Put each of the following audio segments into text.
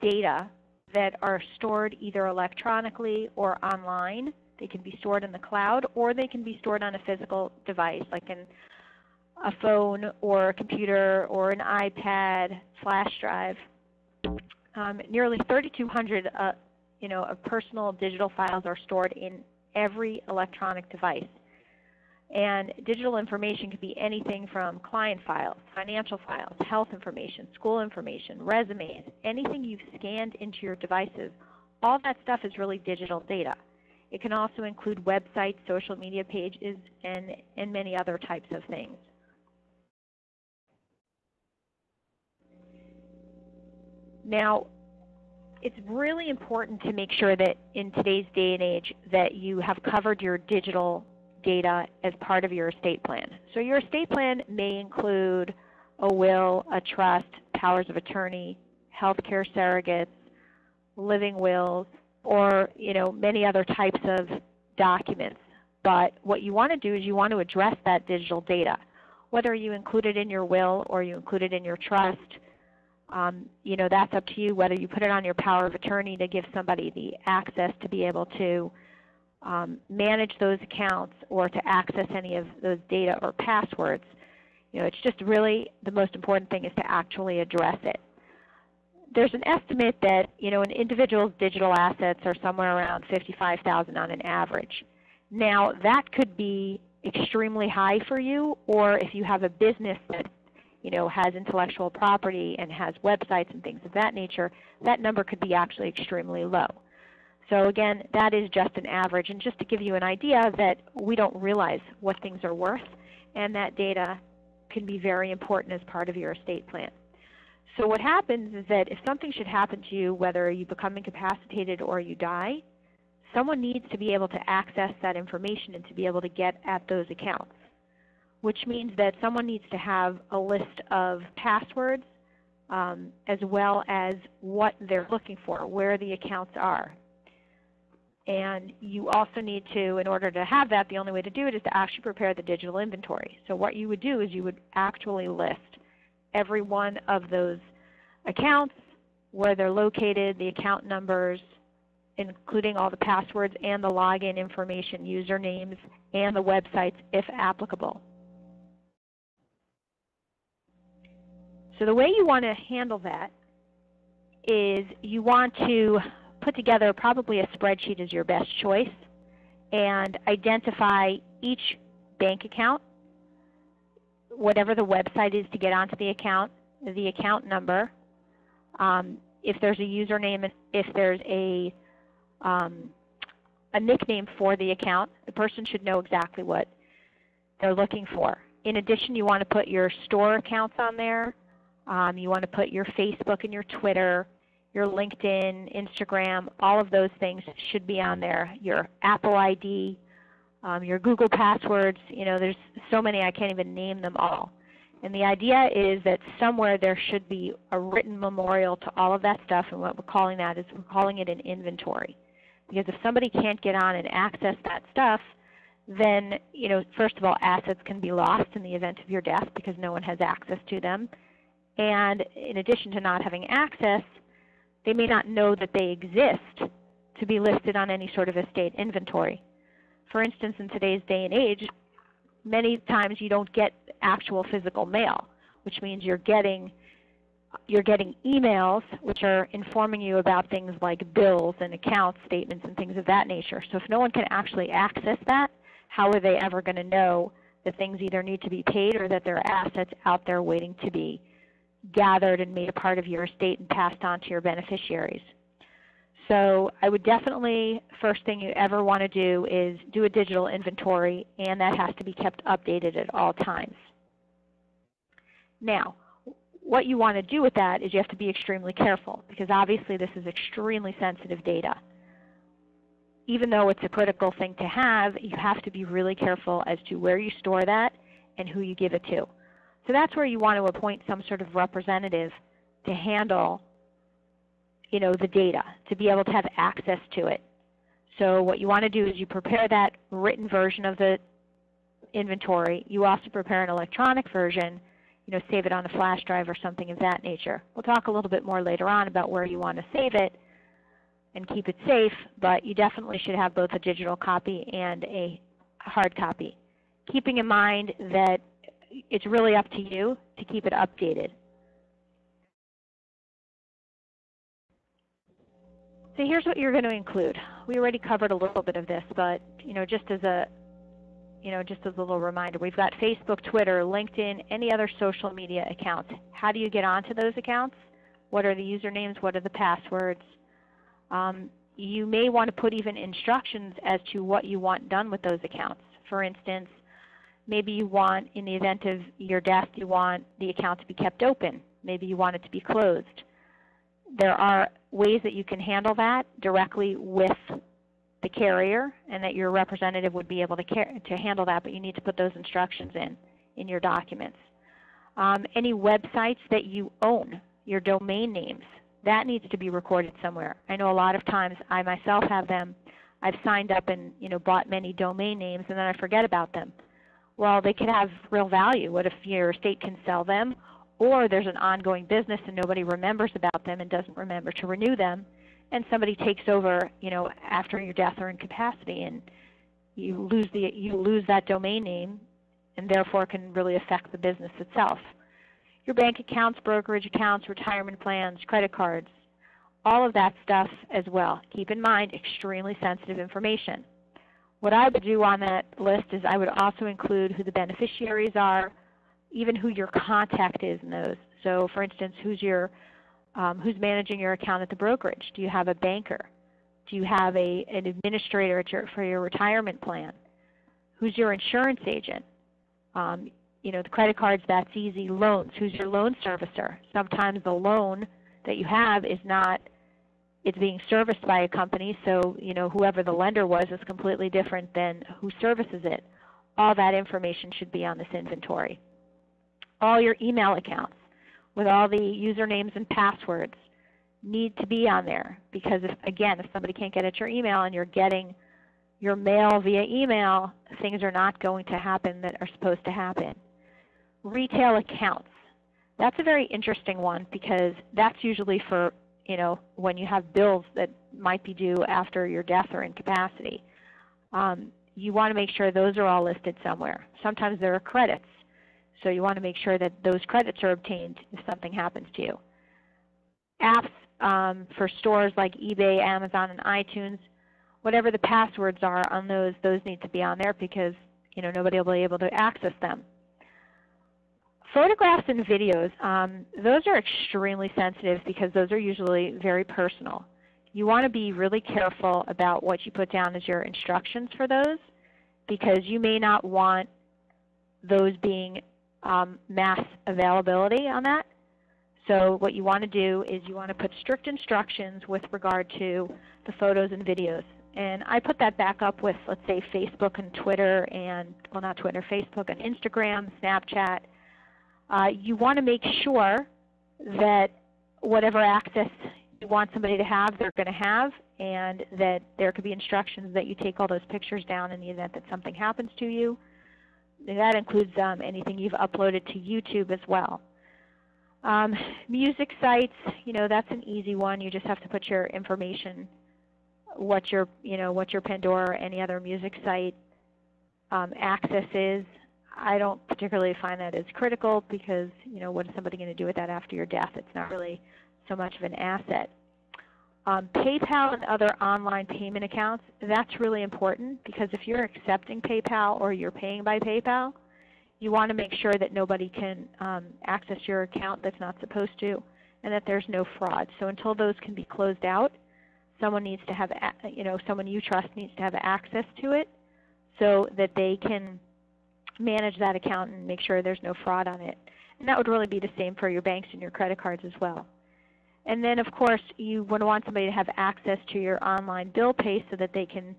data that are stored either electronically or online. They can be stored in the cloud, or they can be stored on a physical device, like a phone or a computer or an iPad, flash drive. Nearly 3,200 of personal digital files are stored in every electronic device. And digital information could be anything from client files, financial files, health information, school information, resumes, anything you've scanned into your devices. All that stuff is really digital data. It can also include websites, social media pages, and many other types of things. Now, it's really important to make sure that in today's day and age that you have covered your digital data as part of your estate plan. So your estate plan may include a will, a trust, powers of attorney, healthcare surrogates, living wills, or many other types of documents. But what you want to do is you want to address that digital data. Whether you include it in your will or you include it in your trust, that's up to you. Whether you put it on your power of attorney to give somebody the access to be able to manage those accounts or to access any of those data or passwords. It's just really the most important thing is to actually address it. There's an estimate that an individual's digital assets are somewhere around $55,000 on an average. Now that could be extremely high for you, or if you have a business that has intellectual property and has websites and things of that nature, that number could be actually extremely low. So again, that is just an average, and just to give you an idea that we don't realize what things are worth, and that data can be very important as part of your estate plan. So what happens is that if something should happen to you, whether you become incapacitated or you die, someone needs to be able to access that information and to be able to get at those accounts, which means that someone needs to have a list of passwords as well as what they're looking for, where the accounts are. And you also need to, in order to have that, the only way to do it is to actually prepare the digital inventory. So what you would do is you would actually list every one of those accounts, where they're located, the account numbers, including all the passwords and the login information, usernames, and the websites if applicable. So the way you want to handle that is you want to put together probably a spreadsheet is your best choice and identify each bank account, whatever the website is to get onto the account number, if there's a username, if there's a nickname for the account, the person should know exactly what they're looking for. In addition, you want to put your store accounts on there. You want to put your Facebook and your Twitter, your LinkedIn, Instagram, all of those things should be on there. Your Apple ID, your Google passwords, there's so many I can't even name them all. And the idea is that somewhere there should be a written memorial to all of that stuff, and what we're calling that is we're calling it an inventory. Because if somebody can't get on and access that stuff, then, first of all, assets can be lost in the event of your death because no one has access to them. And in addition to not having access, they may not know that they exist to be listed on any sort of estate inventory. For instance, in today's day and age, many times you don't get actual physical mail, which means you're getting emails which are informing you about things like bills and account statements and things of that nature. So if no one can actually access that, how are they ever going to know that things either need to be paid or that there are assets out there waiting to be gathered and made a part of your estate and passed on to your beneficiaries? So I would definitely, first thing you ever want to do is do a digital inventory, and that has to be kept updated at all times. Now, what you want to do with that is you have to be extremely careful, because obviously this is extremely sensitive data. Even though it's a critical thing to have, you have to be really careful as to where you store that and who you give it to. So that's where you want to appoint some sort of representative to handle, the data, to be able to have access to it. So what you want to do is you prepare that written version of the inventory. You also prepare an electronic version. save it on a flash drive or something of that nature. We'll talk a little bit more later on about where you want to save it and keep it safe, but you definitely should have both a digital copy and a hard copy, keeping in mind that it's really up to you to keep it updated. So here's what you're going to include. We already covered a little bit of this, but just as a little reminder, we've got Facebook, Twitter, LinkedIn, any other social media accounts. How do you get onto those accounts? What are the usernames? What are the passwords? You may want to put even instructions as to what you want done with those accounts. For instance, maybe you want, in the event of your death, you want the account to be kept open. Maybe you want it to be closed. There are ways that you can handle that directly with the carrier, and that your representative would be able to handle that, but you need to put those instructions in your documents. Any websites that you own, your domain names, that needs to be recorded somewhere. I know a lot of times I myself have them. I've signed up and bought many domain names, and then I forget about them. Well, they could have real value. What if your estate can sell them, or there's an ongoing business and nobody remembers about them and doesn't remember to renew them, and somebody takes over, after your death or incapacity, and you lose that domain name, and therefore can really affect the business itself. Your bank accounts, brokerage accounts, retirement plans, credit cards, all of that stuff as well. Keep in mind, extremely sensitive information. What I would do on that list is I would also include who the beneficiaries are, even who your contact is in those. So, for instance, who's managing your account at the brokerage? Do you have a banker? Do you have an administrator for your retirement plan? Who's your insurance agent? The credit cards, that's easy. Loans, who's your loan servicer? Sometimes the loan that you have is not, it's being serviced by a company, so whoever the lender was is completely different than who services it. All that information should be on this inventory. All your email accounts with all the usernames and passwords need to be on there, because if somebody can't get at your email and you're getting your mail via email, things are not going to happen that are supposed to happen. Retail accounts. That's a very interesting one, because that's usually for when you have bills that might be due after your death or incapacity. You want to make sure those are all listed somewhere. Sometimes there are credits, so you want to make sure that those credits are obtained if something happens to you. Apps for stores like eBay, Amazon, and iTunes, whatever the passwords are on those need to be on there, because nobody will be able to access them. Photographs and videos, those are extremely sensitive because those are usually very personal. You want to be really careful about what you put down as your instructions for those, because you may not want those being mass availability on that. So what you want to do is you want to put strict instructions with regard to the photos and videos. And I put that back up with, let's say, Facebook and Twitter and, well, not Twitter, Facebook and Instagram, Snapchat. You want to make sure that whatever access you want somebody to have, they're going to have, and that there could be instructions that you take all those pictures down in the event that something happens to you. And that includes anything you've uploaded to YouTube as well. Music sites, that's an easy one. You just have to put your information, what your Pandora or any other music site access is. I don't particularly find that as critical, because what is somebody going to do with that after your death? It's not really so much of an asset. PayPal and other online payment accounts, that's really important, because if you're accepting PayPal or you're paying by PayPal, you want to make sure that nobody can access your account that's not supposed to, and that there's no fraud. So until those can be closed out, someone needs to have, someone you trust needs to have access to it, so that they can manage that account and make sure there's no fraud on it. And that would really be the same for your banks and your credit cards as well. And then, of course, you would want somebody to have access to your online bill pay so that they can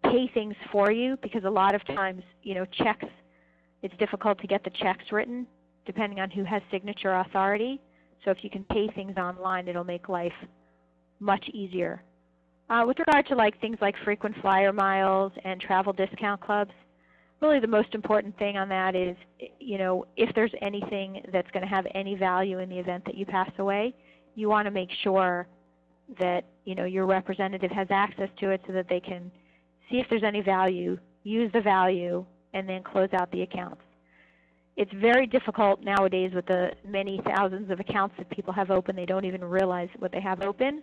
pay things for you, because a lot of times, checks, it's difficult to get the checks written depending on who has signature authority. So if you can pay things online, it'll make life much easier. With regard to things like frequent flyer miles and travel discount clubs, really the most important thing on that is, if there's anything that's going to have any value in the event that you pass away, you want to make sure that your representative has access to it so that they can see if there's any value, use the value, and then close out the accounts. It's very difficult nowadays with the many thousands of accounts that people have open. They don't even realize what they have open.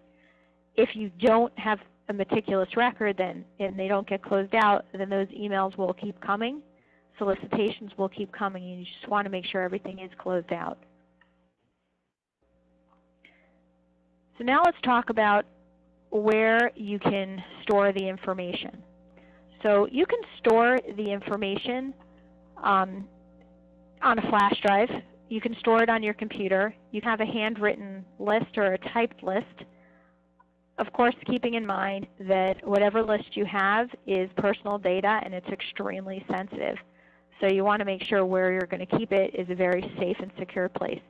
If you don't have a meticulous record and they don't get closed out, then those emails will keep coming. Solicitations will keep coming. You just want to make sure everything is closed out. So now let's talk about where you can store the information. So you can store the information on a flash drive. You can store it on your computer. You can have a handwritten list or a typed list. Of course, keeping in mind that whatever list you have is personal data and it's extremely sensitive. So you want to make sure where you're going to keep it is a very safe and secure place.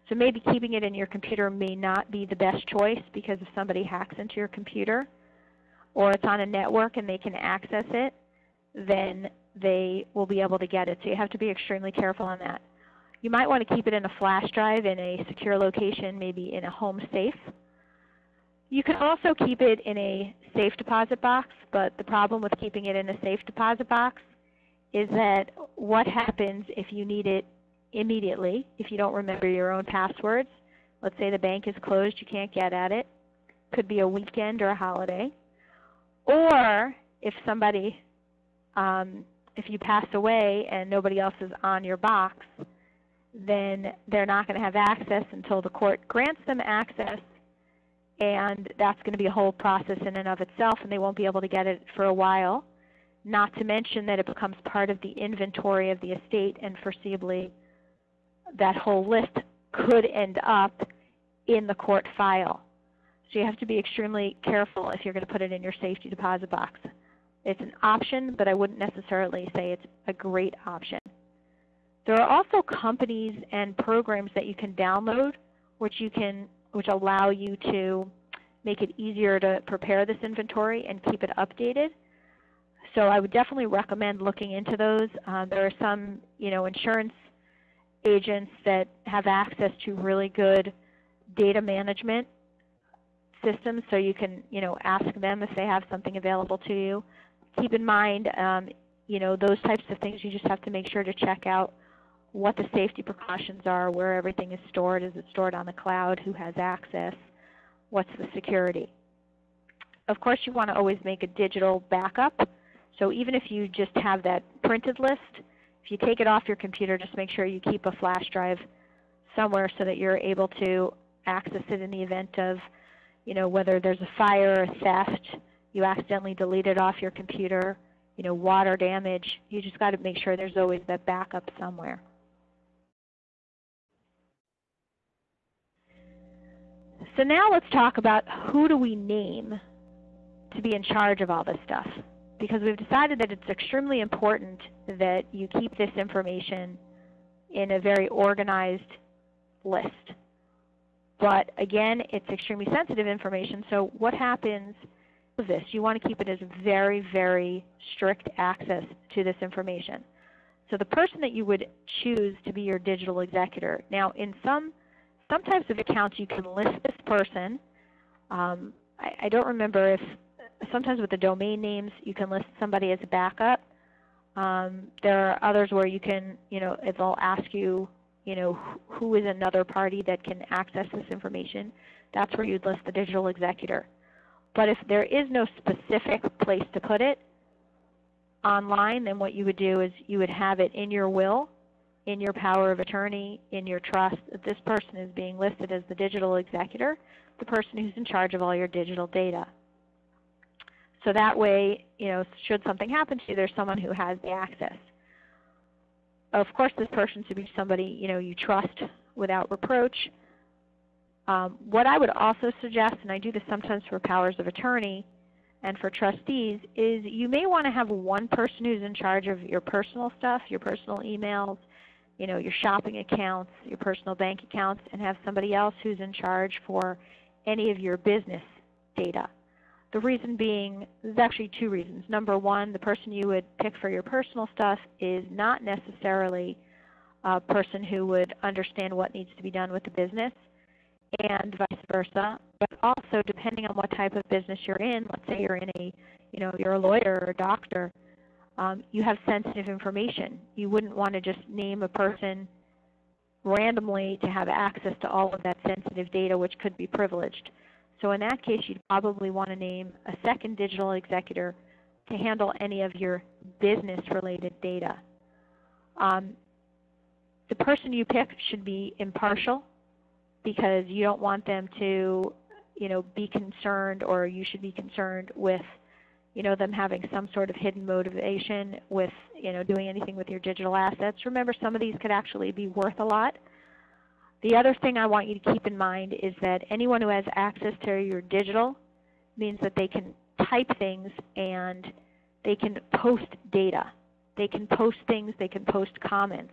So maybe keeping it in your computer may not be the best choice, because if somebody hacks into your computer or it's on a network and they can access it, then they will be able to get it. So you have to be extremely careful on that. You might want to keep it in a flash drive in a secure location, maybe in a home safe. You can also keep it in a safe deposit box, but the problem with keeping it in a safe deposit box is that what happens if you need it immediately, if you don't remember your own passwords. Let's say the bank is closed, you can't get at it. Could be a weekend or a holiday. Or if somebody, if you pass away and nobody else is on your box, then they're not going to have access until the court grants them access, and that's going to be a whole process in and of itself, and they won't be able to get it for a while. Not to mention that it becomes part of the inventory of the estate, and foreseeably that whole list could end up in the court file. So you have to be extremely careful if you're going to put it in your safety deposit box. It's an option, but I wouldn't necessarily say it's a great option. There are also companies and programs that you can download which allow you to make it easier to prepare this inventory and keep it updated. So I would definitely recommend looking into those. There are some insurance agents that have access to really good data management systems, so you can ask them if they have something available to you. Keep in mind those types of things, you just have to make sure to check out what the safety precautions are, where everything is stored. Is it stored on the cloud? Who has access? What's the security? Of course, you want to always make a digital backup. So even if you just have that printed list, if you take it off your computer, just make sure you keep a flash drive somewhere so that you're able to access it in the event of, whether there's a fire, a theft, you accidentally delete it off your computer, water damage. You just got to make sure there's always that backup somewhere. So now let's talk about who do we name to be in charge of all this stuff, because we've decided that it's extremely important that you keep this information in a very organized list. But again, it's extremely sensitive information, so what happens with this? You want to keep it as very, very strict access to this information. So the person that you would choose to be your digital executor. Now, in some types of accounts you can list this person. I don't remember if sometimes with the domain names you can list somebody as a backup. There are others where you can, it'll ask you, who is another party that can access this information. That's where you'd list the digital executor. But if there is no specific place to put it online, then what you would do is you would have it in your will, in your power of attorney, in your trust, that this person is being listed as the digital executor, the person who's in charge of all your digital data. So that way, should something happen to you, there's someone who has the access. Of course, this person should be somebody you trust without reproach. What I would also suggest, and I do this sometimes for powers of attorney and for trustees, is you may want to have one person who's in charge of your personal stuff, your personal emails, your shopping accounts, your personal bank accounts, and have somebody else who's in charge for any of your business data. The reason being, there's actually two reasons. Number one, the person you would pick for your personal stuff is not necessarily a person who would understand what needs to be done with the business, and vice versa. But also, depending on what type of business you're in, let's say you're in a, you're a lawyer or a doctor, you have sensitive information. You wouldn't want to just name a person randomly to have access to all of that sensitive data, which could be privileged. So in that case, you'd probably want to name a second digital executor to handle any of your business-related data. The person you pick should be impartial, because you don't want them to, be concerned, or you should be concerned with, them having some sort of hidden motivation with, doing anything with your digital assets. Remember, some of these could actually be worth a lot. The other thing I want you to keep in mind is that anyone who has access to your digital means that they can type things and they can post data. They can post things, they can post comments,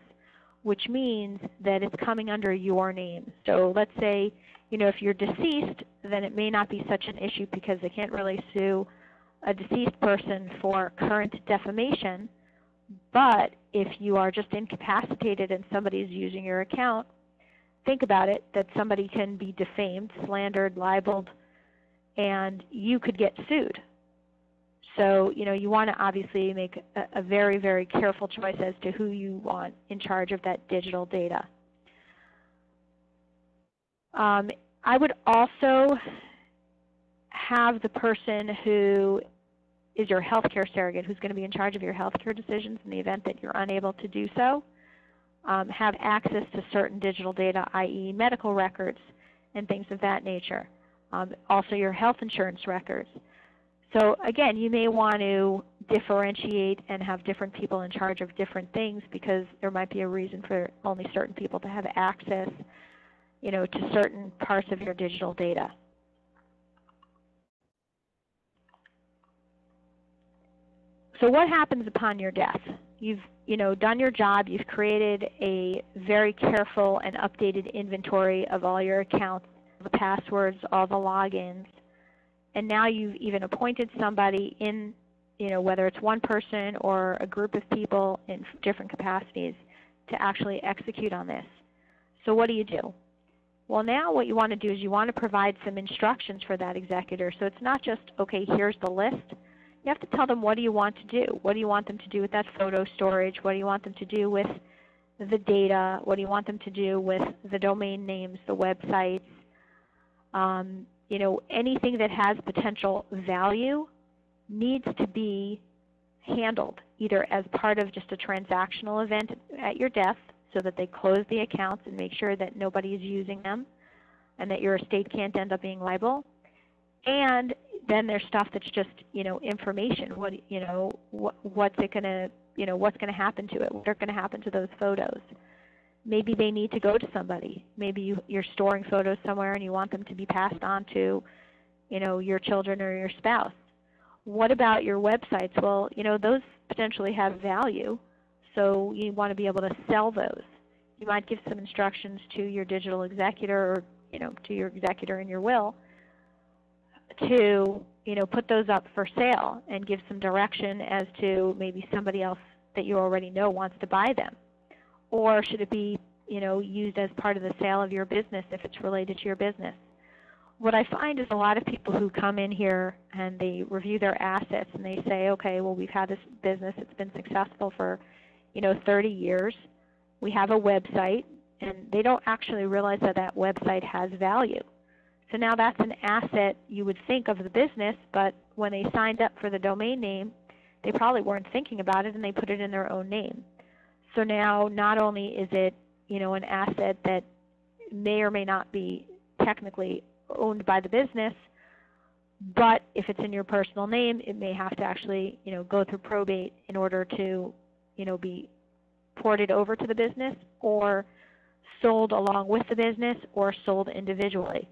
which means that it's coming under your name. So let's say, if you're deceased, then it may not be such an issue because they can't really sue a deceased person for current defamation. But if you are just incapacitated and somebody's using your account, think about it, that somebody can be defamed, slandered, libeled, and you could get sued. So, you want to obviously make a very, very careful choice as to who you want in charge of that digital data. I would also have the person who is your healthcare surrogate, who's going to be in charge of your healthcare decisions in the event that you're unable to do so, have access to certain digital data, i.e. medical records and things of that nature. Also your health insurance records. So again, you may want to differentiate and have different people in charge of different things, because there might be a reason for only certain people to have access, to certain parts of your digital data. So what happens upon your death? You've done your job. You've created a very careful and updated inventory of all your accounts, the passwords, all the logins, and now you've even appointed somebody in, whether it's one person or a group of people in different capacities, to actually execute on this. So what do you do? Well, now what you want to do is you want to provide some instructions for that executor. So it's not just, okay, here's the list. You have to tell them, what do you want to do? What do you want them to do with that photo storage? What do you want them to do with the data? What do you want them to do with the domain names, the websites? Anything that has potential value needs to be handled either as part of just a transactional event at your death, so that they close the accounts and make sure that nobody is using them and that your estate can't end up being liable. And then there's stuff that's just, information. What's going to happen to it? What's going to happen to those photos? Maybe they need to go to somebody. Maybe you're storing photos somewhere and you want them to be passed on to, your children or your spouse. What about your websites? Well, those potentially have value, so you want to be able to sell those. You might give some instructions to your digital executor, or to your executor in your will, to put those up for sale and give some direction as to maybe somebody else that you already know wants to buy them. Or should it be used as part of the sale of your business if it's related to your business? What I find is a lot of people who come in here and they review their assets and they say, okay, well, we've had this business, it's been successful for 30 years. We have a website, and they don't actually realize that that website has value. So now that's an asset you would think of the business, but when they signed up for the domain name, they probably weren't thinking about it and they put it in their own name. So now not only is it, an asset that may or may not be technically owned by the business, but if it's in your personal name, it may have to actually, go through probate in order to, be ported over to the business, or sold along with the business, or sold individually.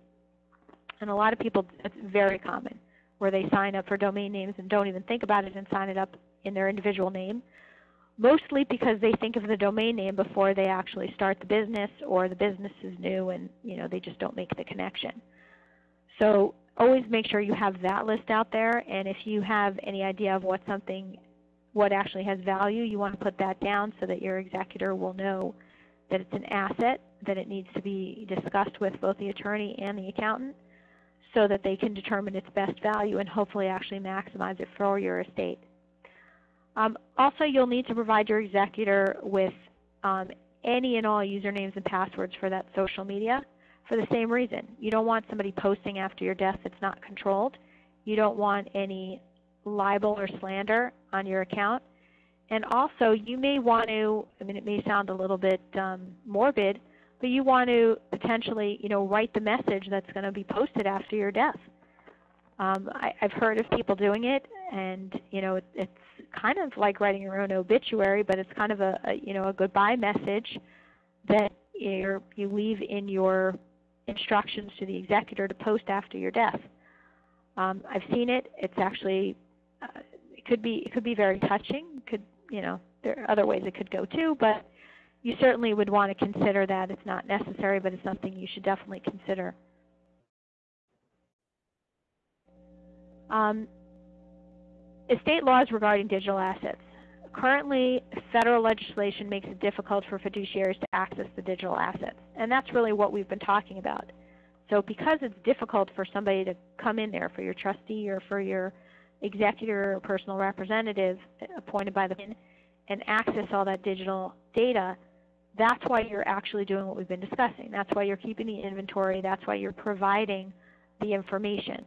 And a lot of people, it's very common, where they sign up for domain names and don't even think about it and sign it up in their individual name, mostly because they think of the domain name before they actually start the business, or the business is new and they just don't make the connection. So always make sure you have that list out there, and if you have any idea of what actually has value, you want to put that down so that your executor will know that it's an asset, that it needs to be discussed with both the attorney and the accountant so that they can determine its best value and hopefully actually maximize it for your estate. Also, you'll need to provide your executor with any and all usernames and passwords for that social media for the same reason. You don't want somebody posting after your death that's not controlled. You don't want any libel or slander on your account. And also, you may want to, I mean, it may sound a little bit morbid, but you want to potentially, write the message that's going to be posted after your death. I've heard of people doing it, and it's kind of like writing your own obituary, but it's kind of a goodbye message that you leave in your instructions to the executor to post after your death. I've seen it. It's actually it could be very touching. There are other ways it could go too, but you certainly would want to consider that. It's not necessary, but it's something you should definitely consider. Estate laws regarding digital assets. Currently, federal legislation makes it difficult for fiduciaries to access the digital assets, and that's really what we've been talking about. So because it's difficult for somebody to come in there, for your trustee or for your executor or personal representative appointed by the and access all that digital data, that's why you're actually doing what we've been discussing. That's why you're keeping the inventory. That's why you're providing the information.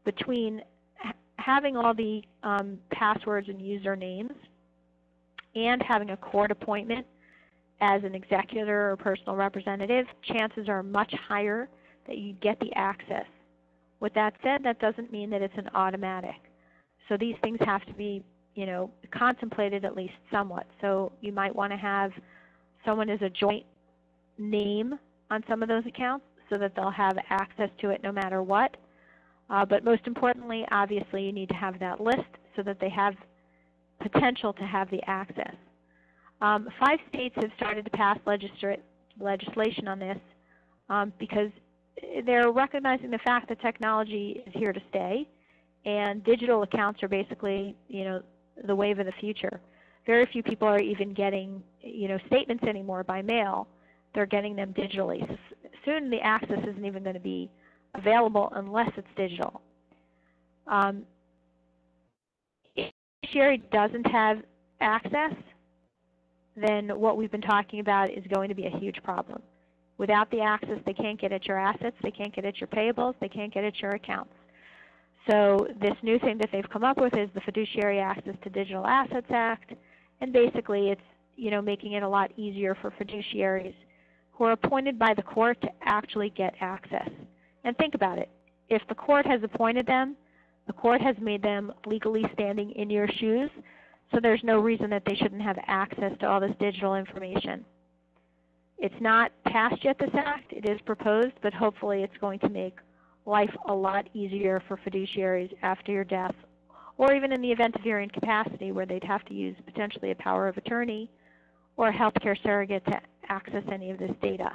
Between having all the passwords and usernames and having a court appointment as an executor or personal representative, chances are much higher that you get the access. With that said, that doesn't mean that it's an automatic. So these things have to be, contemplated at least somewhat. So you might want to have someone as a joint name on some of those accounts so that they'll have access to it no matter what. But most importantly, obviously, you need to have that list so that they have potential to have the access. 5 states have started to pass legislation on this because they're recognizing the fact that technology is here to stay, and digital accounts are basically, the wave of the future. Very few people are even getting, statements anymore by mail. They're getting them digitally. So soon the access isn't even going to be available unless it's digital. If the fiduciary doesn't have access, then what we've been talking about is going to be a huge problem. Without the access, they can't get at your assets, they can't get at your payables, they can't get at your accounts. So this new thing that they've come up with is the Fiduciary Access to Digital Assets Act, and basically it's making it a lot easier for fiduciaries who are appointed by the court to actually get access. And think about it. If the court has appointed them, the court has made them legally standing in your shoes, so there's no reason that they shouldn't have access to all this digital information. It's not passed yet, this act. It is proposed, but hopefully it's going to make life a lot easier for fiduciaries after your death, or even in the event of your incapacity where they'd have to use potentially a power of attorney or a healthcare surrogate to access any of this data.